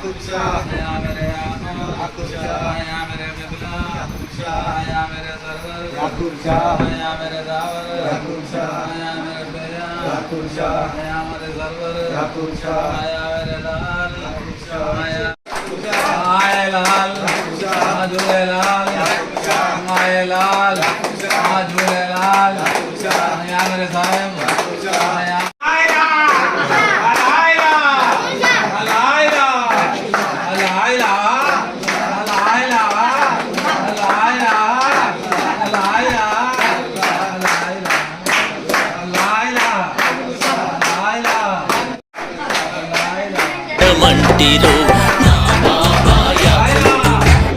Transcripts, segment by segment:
खुशा या मेरे या खुशा या मेरे बिबला या खुशा या मेरे सरवर या खुशा या मेरे दावर या खुशा या मेरे बेया या खुशा या मेरे सरवर या खुशा या मेरे लाल या खुशा या खुशा आए लाल या खुशा झूले लाल या खुशा आए लाल या खुशा झूले लाल या खुशा या मेरे साहिब या खुशा या మంటిరో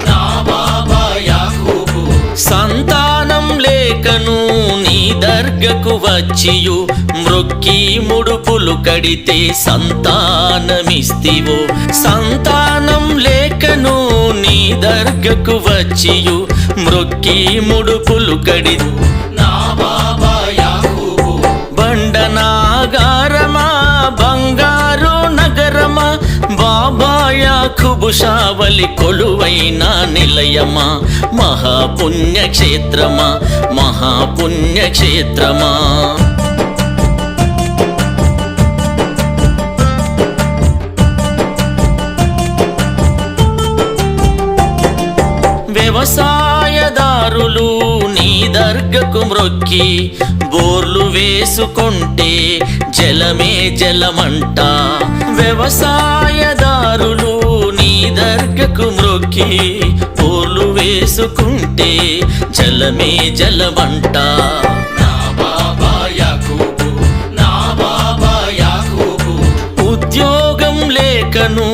నా బాబా యాకూబు సంతానం లేకను నీ దర్గకు వచ్చియు మ్రొక్కి ముడుపులు కడితే సంతానమిస్తివో సంతానం లేకను నీ దర్గకు వచ్చియు మ్రొక్కి ముడుపులు కడి నా బాబా యాకూబు బండనాగారమా బంగారు నగరమా బాబా యాకూబు షావలి కొలువైన నిలయమా మహాపుణ్యక్షేత్రమా మహాపుణ్యక్షేత్రమా వ్యవసాయదారులు నీ దర్గకు మ్రొక్కి బోర్లు వేసుకుంటే జలమే జలమంట వ్యవసాయదారులు నీ దర్గకు మ్రొక్కి బోర్లు వేసుకుంటే జలమే జలమంట నా బాబా యాకూబు నా బాబా యాకూబు ఉద్యోగం లేకను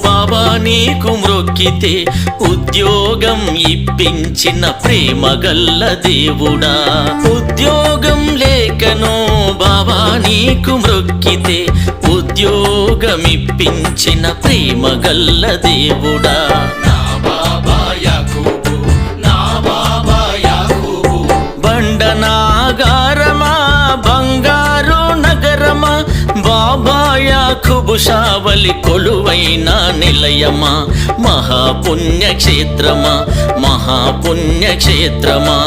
బాబా నీకు మ్రొక్కితే ఉద్యోగం ఇప్పించిన ప్రేమగల్ల దేవుడా ఉద్యోగం లేకను బాబా నీకు మ్రొక్కితే ఉద్యోగం ఇప్పించిన ప్రేమగల్ల దేవుడా నా బాబా యాకూబు నా బాబా యాకూబు బండనాగారమా బంగారు నగరమా బాబా యాకూబు షావలి కొలువైన నిలయమా మహాపుణ్యక్షేత్రమా మహాపుణ్యక్షేత్రమా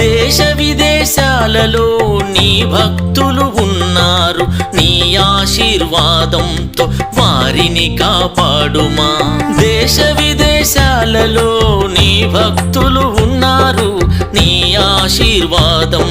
దేశ విదేశాలలో నీ భక్తులు ఉన్నారు నీ ఆశీర్వాదంతో వారిని కాపాడుమా దేశ విదేశాలలో నీ భక్తులు ఉన్నారు నీ ఆశీర్వాదం